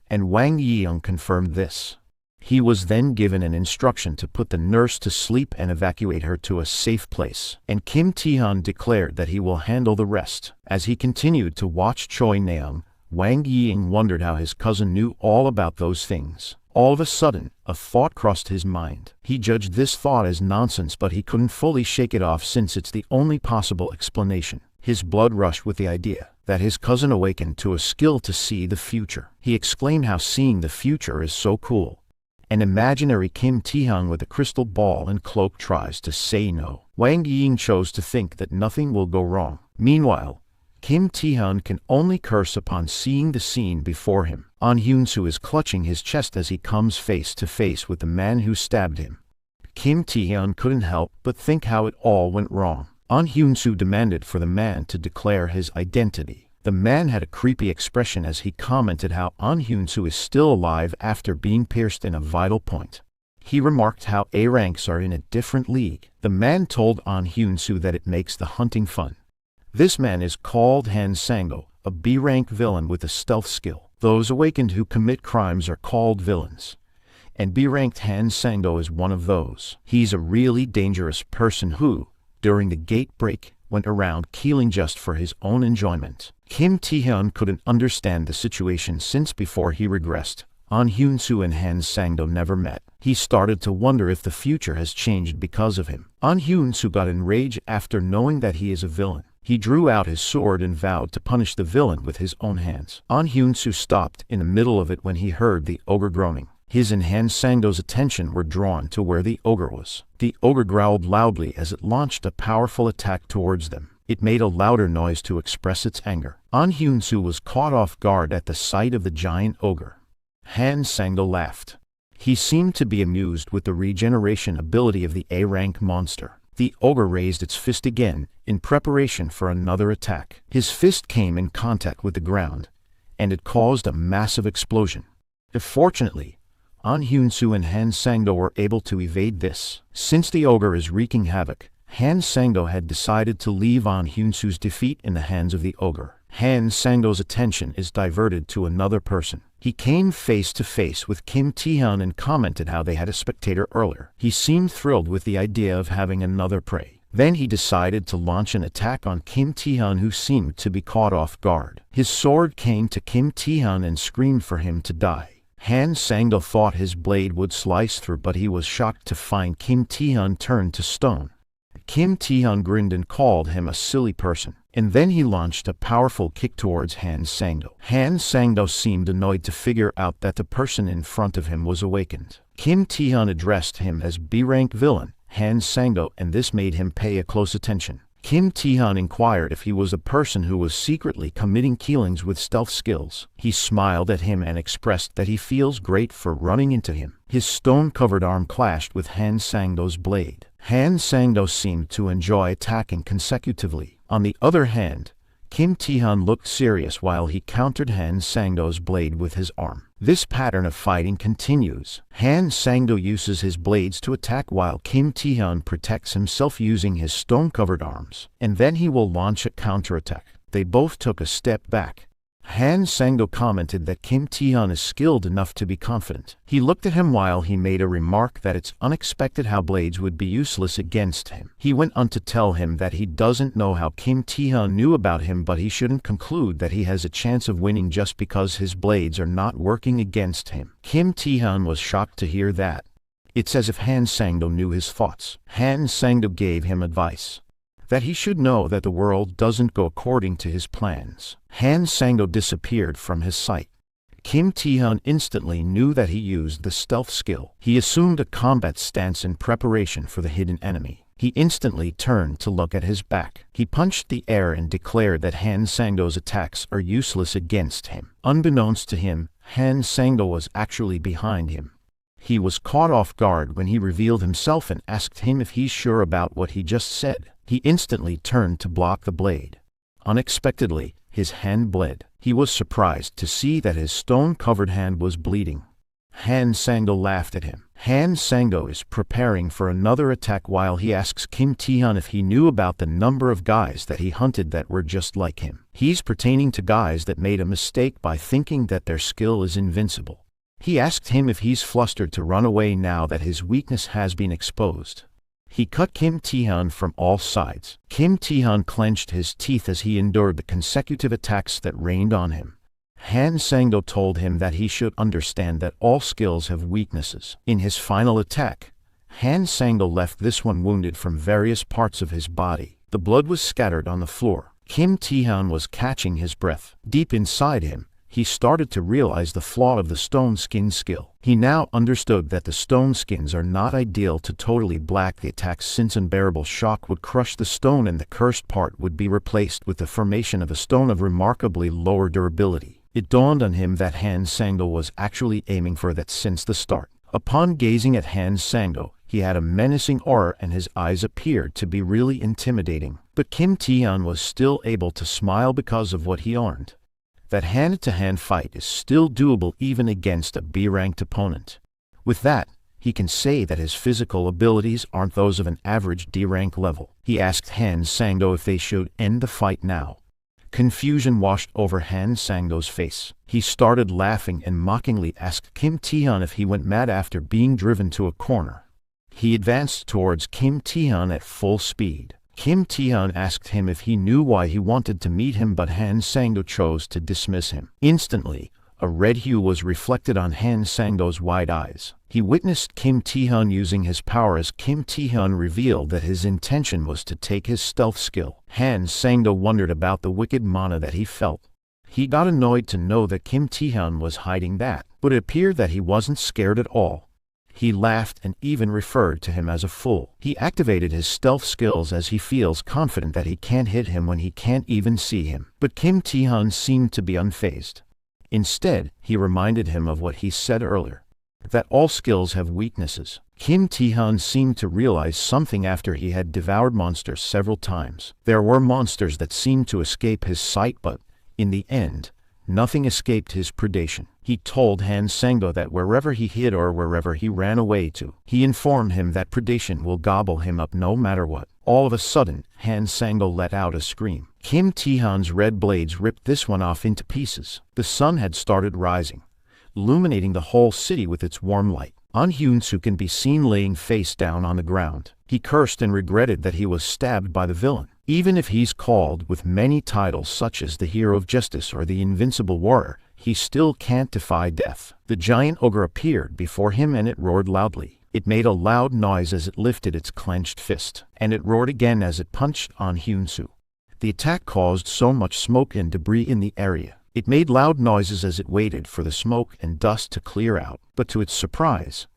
and Wang Ying confirmed this. He was then given an instruction to put the nurse to sleep and evacuate her to a safe place, and Kim Tae-hyun declared that he will handle the rest. As he continued to watch Choi Naeung, Wang Ying wondered how his cousin knew all about those things. All of a sudden, a thought crossed his mind. He judged this thought as nonsense, but he couldn't fully shake it off since it's the only possible explanation. His blood rushed with the idea that his cousin awakened to a skill to see the future. He exclaimed how seeing the future is so cool. An imaginary Kim Tae-hyun with a crystal ball and cloak tries to say no. Wang Ying chose to think that nothing will go wrong. Meanwhile, Kim Tae-hyun can only curse upon seeing the scene before him. An Hyun-soo is clutching his chest as he comes face to face with the man who stabbed him. Kim Tae-hyun couldn't help but think how it all went wrong. An Hyun-soo demanded for the man to declare his identity. The man had a creepy expression as he commented how An Hyun-soo is still alive after being pierced in a vital point. He remarked how A ranks are in a different league. The man told An Hyun-soo that it makes the hunting fun. This man is called Han Sang-do, a B-rank villain with a stealth skill. Those awakened who commit crimes are called villains, and B-ranked Han Sang-do is one of those. He's a really dangerous person who, during the gate break, went around killing just for his own enjoyment. Kim Tae-hyun couldn't understand the situation since before he regressed, An Hyun-soo and Han Sang-do never met. He started to wonder if the future has changed because of him. An Hyun-soo got enraged after knowing that he is a villain. He drew out his sword and vowed to punish the villain with his own hands. An Hyun-soo stopped in the middle of it when he heard the ogre groaning. His and Han Sang-do's attention were drawn to where the ogre was. The ogre growled loudly as it launched a powerful attack towards them. It made a louder noise to express its anger. An Hyun-soo was caught off guard at the sight of the giant ogre. Han Sang-do laughed. He seemed to be amused with the regeneration ability of the A-rank monster. The ogre raised its fist again, in preparation for another attack. His fist came in contact with the ground, and it caused a massive explosion. Fortunately, An Hyun-soo and Han Sang-do were able to evade this. Since the ogre is wreaking havoc, Han Sang-do had decided to leave An Hyun-soo's defeat in the hands of the ogre. Han Sang-do's attention is diverted to another person. He came face to face with Kim Tae-hyun and commented how they had a spectator earlier. He seemed thrilled with the idea of having another prey. Then he decided to launch an attack on Kim Tae-hyun, who seemed to be caught off guard. His sword came to Kim Tae-hyun and screamed for him to die. Han Sang-do thought his blade would slice through, but he was shocked to find Kim Tae-hyun turned to stone. Kim Tae-hyun grinned and called him a silly person, and then he launched a powerful kick towards Han Sang-do. Han Sang-do seemed annoyed to figure out that the person in front of him was awakened. Kim Tae-hyun addressed him as B-rank villain Han Sang-do, and this made him pay a close attention. Kim Tae-hyun inquired if he was a person who was secretly committing killings with stealth skills. He smiled at him and expressed that he feels great for running into him. His stone-covered arm clashed with Han Sang-do's blade. Han Sang-do seemed to enjoy attacking consecutively. On the other hand, Kim Tae-hyun looked serious while he countered Han Sang-do's blade with his arm. This pattern of fighting continues. Han Sang-do uses his blades to attack while Kim Tae-hyun protects himself using his stone-covered arms, and then he will launch a counterattack. They both took a step back. Han Sang-do commented that Kim Tae-hyun is skilled enough to be confident. He looked at him while he made a remark that it's unexpected how blades would be useless against him. He went on to tell him that he doesn't know how Kim Tae-hyun knew about him, but he shouldn't conclude that he has a chance of winning just because his blades are not working against him. Kim Tae-hyun was shocked to hear that. It's as if Han Sang-do knew his thoughts. Han Sang-do gave him advice that he should know that the world doesn't go according to his plans. Han Sang-do disappeared from his sight. Kim Tae-hyun instantly knew that he used the stealth skill. He assumed a combat stance in preparation for the hidden enemy. He instantly turned to look at his back. He punched the air and declared that Han Sang-do's attacks are useless against him. Unbeknownst to him, Han Sang-do was actually behind him. He was caught off guard when he revealed himself and asked him if he's sure about what he just said. He instantly turned to block the blade. Unexpectedly, his hand bled. He was surprised to see that his stone-covered hand was bleeding. Han Sang-do laughed at him. Han Sang-do is preparing for another attack while he asks Kim Tae-hyun if he knew about the number of guys that he hunted that were just like him. He's pertaining to guys that made a mistake by thinking that their skill is invincible. He asked him if he's flustered to run away now that his weakness has been exposed. He cut Kim Tae-hyun from all sides. Kim Tae-hyun clenched his teeth as he endured the consecutive attacks that rained on him. Han Sang-do told him that he should understand that all skills have weaknesses. In his final attack, Han Sang-do left this one wounded from various parts of his body. The blood was scattered on the floor. Kim Tae-hyun was catching his breath. Deep inside him, he started to realize the flaw of the stone skin skill. He now understood that the stone skins are not ideal to totally black the attacks, since unbearable shock would crush the stone and the cursed part would be replaced with the formation of a stone of remarkably lower durability. It dawned on him that Han Sang-do was actually aiming for that since the start. Upon gazing at Han Sang-do, he had a menacing aura and his eyes appeared to be really intimidating. But Kim Tae-hyun was still able to smile because of what he earned. That hand-to-hand fight is still doable even against a B-ranked opponent. With that, he can say that his physical abilities aren't those of an average D-rank level. He asked Han Sang-do if they should end the fight now. Confusion washed over Han Sang-do's face. He started laughing and mockingly asked Kim Tae-hyun if he went mad after being driven to a corner. He advanced towards Kim Tae-hyun at full speed. Kim Tae-hyun asked him if he knew why he wanted to meet him, but Han Sang-do chose to dismiss him. Instantly, a red hue was reflected on Han Sang-do's wide eyes. He witnessed Kim Tae-hyun using his power as Kim Tae-hyun revealed that his intention was to take his stealth skill. Han Sang-do wondered about the wicked mana that he felt. He got annoyed to know that Kim Tae-hyun was hiding that, but it appeared that he wasn't scared at all. He laughed and even referred to him as a fool. He activated his stealth skills as he feels confident that he can't hit him when he can't even see him. But Kim Tae-hyun seemed to be unfazed. Instead, he reminded him of what he said earlier, that all skills have weaknesses. Kim Tae-hyun seemed to realize something after he had devoured monsters several times. There were monsters that seemed to escape his sight, but, in the end, nothing escaped his predation. He told Han Sang-do that wherever he hid or wherever he ran away to, he informed him that predation will gobble him up no matter what. All of a sudden, Han Sang-do let out a scream. Kim Tae-hyun's red blades ripped this one off into pieces. The sun had started rising, illuminating the whole city with its warm light. An Hyun-soo can be seen laying face down on the ground. He cursed and regretted that he was stabbed by the villain. Even if he's called with many titles such as the Hero of Justice or the Invincible Warrior, he still can't defy death. The giant ogre appeared before him and it roared loudly. It made a loud noise as it lifted its clenched fist, and it roared again as it punched An Hyun-soo. The attack caused so much smoke and debris in the area. It made loud noises as it waited for the smoke and dust to clear out. But to its surprise,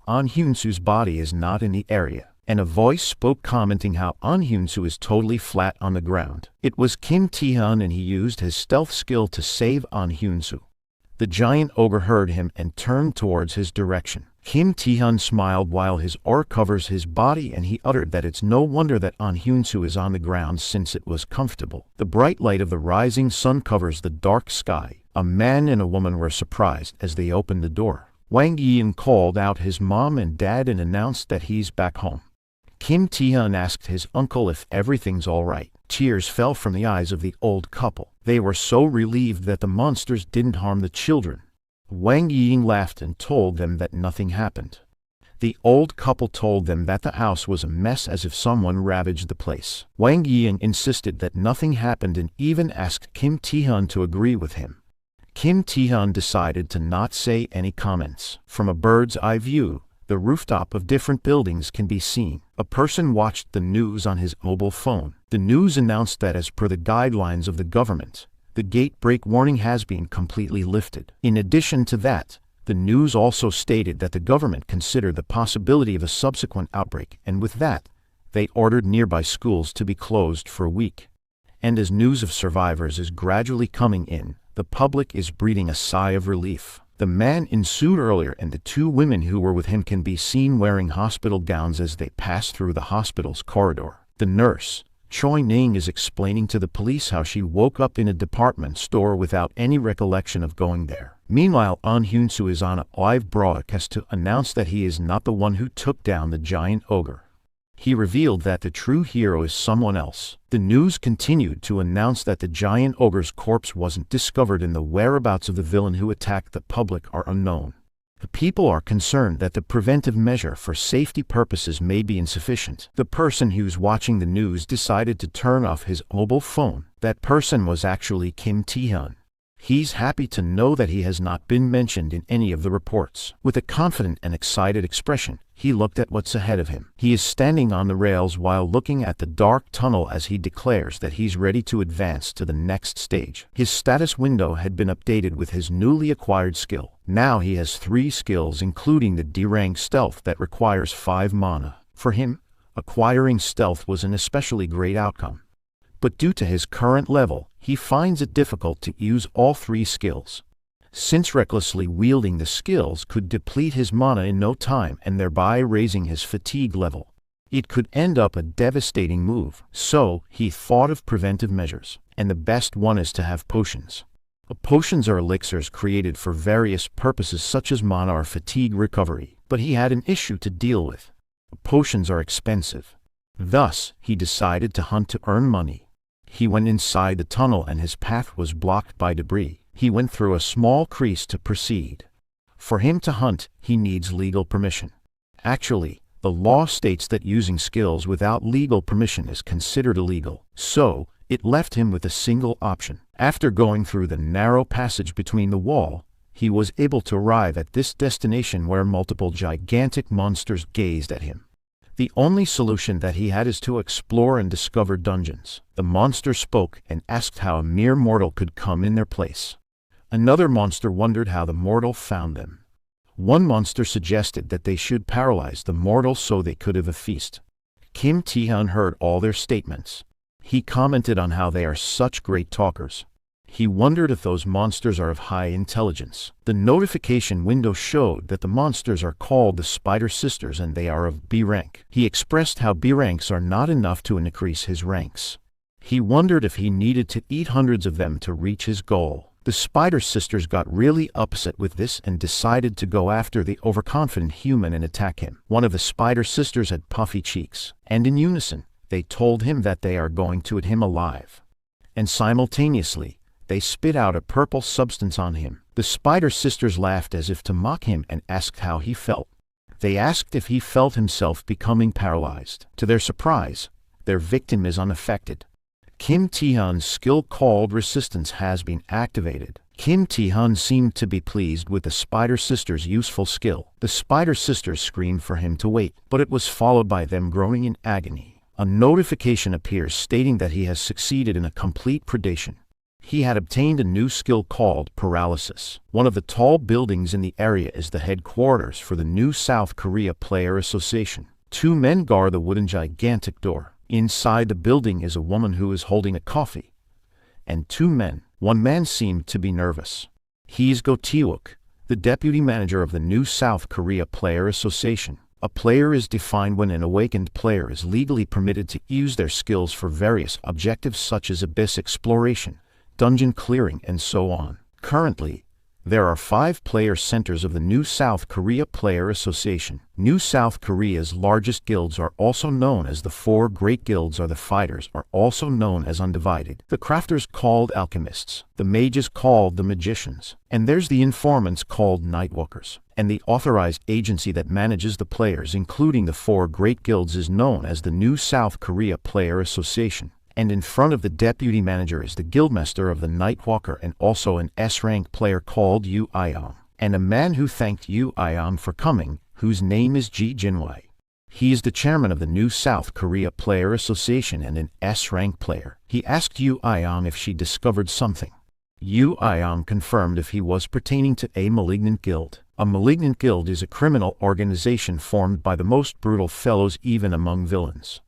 An Hyun-soo's body is not in the area, and a voice spoke commenting how An Hyun-soo is totally flat on the ground. It was Kim Tae-hyun and he used his stealth skill to save An Hyun-soo. The giant ogre heard him and turned towards his direction. Kim Tae-hyun smiled while his aura covers his body and he uttered that it's no wonder that An Hyun-soo is on the ground since it was comfortable. The bright light of the rising sun covers the dark sky. A man and a woman were surprised as they opened the door. Wang Yi called out his mom and dad and announced that he's back home. Kim Tae-hyun asked his uncle if everything's all right. Tears fell from the eyes of the old couple. They were so relieved that the monsters didn't harm the children. Wang Yi laughed and told them that nothing happened. The old couple told them that the house was a mess as if someone ravaged the place. Wang Yi insisted that nothing happened and even asked Kim Tae-hyun to agree with him. Kim Tae-hyun decided to not say any comments. From a bird's eye view, the rooftop of different buildings can be seen. A person watched the news on his mobile phone. The news announced that as per the guidelines of the government, the gate break warning has been completely lifted. In addition to that, the news also stated that the government considered the possibility of a subsequent outbreak, and with that, they ordered nearby schools to be closed for a week. And as news of survivors is gradually coming in, the public is breathing a sigh of relief. The man in suit earlier and the two women who were with him can be seen wearing hospital gowns as they pass through the hospital's corridor. The nurse, Choi Ning, is explaining to the police how she woke up in a department store without any recollection of going there. Meanwhile, An Hyun-soo is on a live broadcast to announce that he is not the one who took down the giant ogre. He revealed that the true hero is someone else. The news continued to announce that the giant ogre's corpse wasn't discovered and the whereabouts of the villain who attacked the public are unknown. The people are concerned that the preventive measure for safety purposes may be insufficient. The person who's watching the news decided to turn off his mobile phone. That person was actually Kim Tae-hyun. He's happy to know that he has not been mentioned in any of the reports. With a confident and excited expression, he looked at what's ahead of him. He is standing on the rails while looking at the dark tunnel as he declares that he's ready to advance to the next stage. His status window had been updated with his newly acquired skill. Now he has 3 skills, including the D-rank stealth that requires 5 mana. For him, acquiring stealth was an especially great outcome. But due to his current level, he finds it difficult to use all 3 skills, since recklessly wielding the skills could deplete his mana in no time and thereby raising his fatigue level. It could end up a devastating move, so he thought of preventive measures, and the best one is to have potions. Potions are elixirs created for various purposes such as mana or fatigue recovery, but he had an issue to deal with. Potions are expensive. Thus, he decided to hunt to earn money. He went inside the tunnel and his path was blocked by debris. He went through a small crease to proceed. For him to hunt, he needs legal permission. Actually, the law states that using skills without legal permission is considered illegal, so it left him with a single option. After going through the narrow passage between the wall, he was able to arrive at this destination where multiple gigantic monsters gazed at him. The only solution that he had is to explore and discover dungeons. The monster spoke and asked how a mere mortal could come in their place. Another monster wondered how the mortal found them. One monster suggested that they should paralyze the mortal so they could have a feast. Kim Tae-hyun heard all their statements. He commented on how they are such great talkers. He wondered if those monsters are of high intelligence. The notification window showed that the monsters are called the Spider Sisters and they are of B rank. He expressed how B ranks are not enough to increase his ranks. He wondered if he needed to eat hundreds of them to reach his goal. The Spider Sisters got really upset with this and decided to go after the overconfident human and attack him. One of the Spider Sisters had puffy cheeks, and in unison, they told him that they are going to eat him alive. And simultaneously, they spit out a purple substance on him. The Spider Sisters laughed as if to mock him and asked how he felt. They asked if he felt himself becoming paralyzed. To their surprise, their victim is unaffected. Kim Tae-hyun's skill called Resistance has been activated. Kim Tae-hyun seemed to be pleased with the Spider Sisters' useful skill. The Spider Sisters screamed for him to wait, but it was followed by them groaning in agony. A notification appears stating that he has succeeded in a complete predation. He had obtained a new skill called Paralysis. One of the tall buildings in the area is the headquarters for the new South Korea Player Association. 2 men guard the wooden gigantic door. Inside the building is a woman who is holding a coffee, and 2 men. One man seemed to be nervous. He's Go Tae-wook, the deputy manager of the new South Korea Player Association. A player is defined when an awakened player is legally permitted to use their skills for various objectives such as abyss exploration, dungeon clearing, and so on. Currently, there are 5 player centers of the New South Korea Player Association. New South Korea's largest guilds are also known as the 4 Great Guilds, or the fighters are also known as Undivided. The crafters called alchemists, the mages called the magicians, and there's the informants called nightwalkers. And the authorized agency that manages the players, including the 4 Great Guilds, is known as the New South Korea Player Association. And in front of the deputy manager is the guildmaster of the Nightwalker and also an S-rank player called Yu Ion, and a man who thanked Yu Ion for coming, whose name is Ji Jinwei. He is the chairman of the New South Korea Player Association and an S-rank player. He asked Yu Ion if she discovered something. Yu Ion confirmed if he was pertaining to a malignant guild. A malignant guild is a criminal organization formed by the most brutal fellows even among villains.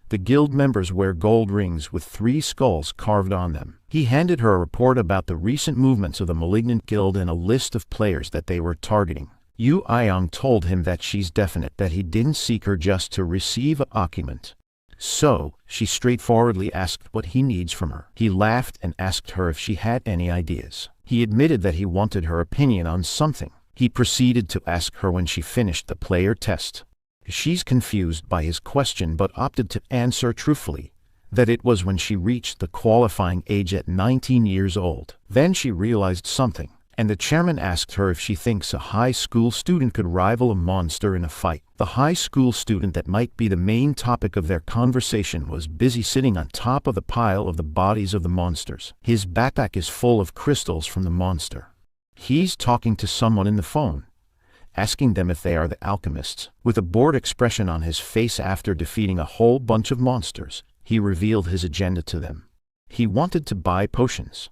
The guild members wear gold rings with 3 skulls carved on them. He handed her a report about the recent movements of the malignant guild and a list of players that they were targeting. Yu Ion told him that she's definite that he didn't seek her just to receive a document. So, she straightforwardly asked what he needs from her. He laughed and asked her if she had any ideas. He admitted that he wanted her opinion on something. He proceeded to ask her when she finished the player test. She's confused by his question but opted to answer truthfully, that it was when she reached the qualifying age at 19 years old. Then she realized something. And the chairman asked her if she thinks a high school student could rival a monster in a fight. The high school student that might be the main topic of their conversation was busy sitting on top of the pile of the bodies of the monsters. His backpack is full of crystals from the monster. He's talking to someone in the phone, asking them if they are the alchemists. With a bored expression on his face after defeating a whole bunch of monsters, he revealed his agenda to them. He wanted to buy potions.